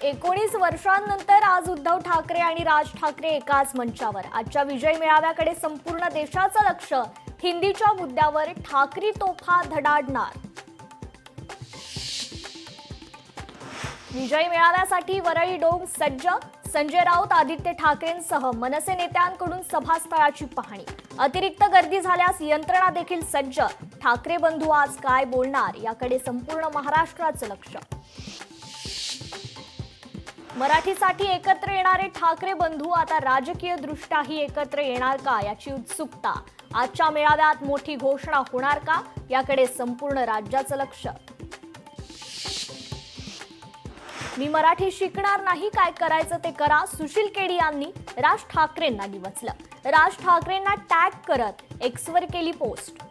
19 वर्षांनंतर आज उद्धव ठाकरे आणि राज ठाकरे एकाच मंचावर. आजच्या विजय मेळाव्याकडे संपूर्ण देशाचं लक्ष. हिंदीच्या मुद्द्यावर ठाकरी तोफा धडाडणार. विजय मेळाव्यासाठी वरळी डोम सज्ज. संजय राऊत, आदित्य ठाकरेंसह मनसे नेत्यांकडून सभास्थळाची पाहणी. अतिरिक्त गर्दी झाल्यास यंत्रणा देखील सज्ज. ठाकरे बंधू आज काय बोलणार याकडे संपूर्ण महाराष्ट्राचं लक्ष. मराठीसाठी एकत्र येणारे ठाकरे बंधू आता राजकीय दृष्ट्याही एकत्र येणार का याची उत्सुकता. आजच्या मेळाव्यात मोठी घोषणा होणार का याकडे संपूर्ण राज्याचं लक्ष. मी मराठी शिकणार नाही, काय करायचं ते करा, सुशील केडी यांनी राज ठाकरेंना डिवचलं. राज ठाकरेंना टॅग करत एक्सवर केली पोस्ट.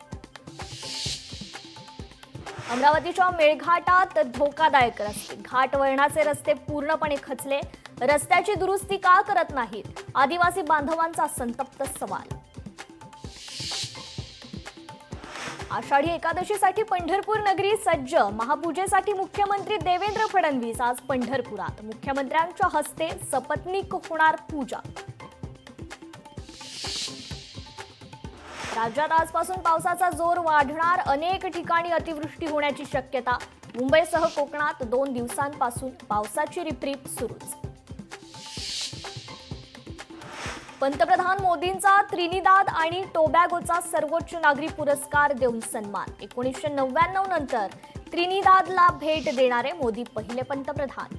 अमरावतीच्या मेळघाटात धोकादायक रस्ते. घाट वळणाचे रस्ते पूर्णपणे खचले. रस्त्याची दुरुस्ती का करत नाहीत? आदिवासी बांधवांचा संतप्त सवाल. आषाढी एकादशीसाठी पंढरपूर नगरी सज्ज. महापूजेसाठी मुख्यमंत्री देवेंद्र फडणवीस आज पंढरपुरात. मुख्यमंत्र्यांच्या हस्ते सपत्नीक होणार पूजा. राज्यात आजपासून पावसाचा जोर वाढणार. अनेक ठिकाणी अतिवृष्टी होण्याची शक्यता. मुंबईसह कोकणात 2 दिवसांपासून पावसाची रिपरिप सुरूच. पंतप्रधान मोदींचा त्रिनिदाद आणि टोबॅगोचा सर्वोच्च नागरी पुरस्कार देऊन सन्मान. 1999 नंतर त्रिनिदादला भेट देणारे मोदी पहिले पंतप्रधान.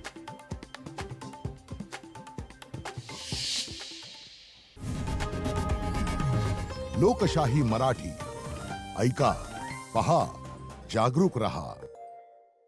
लोकशाही मराठी ऐका, पहा, जागरूक रहा.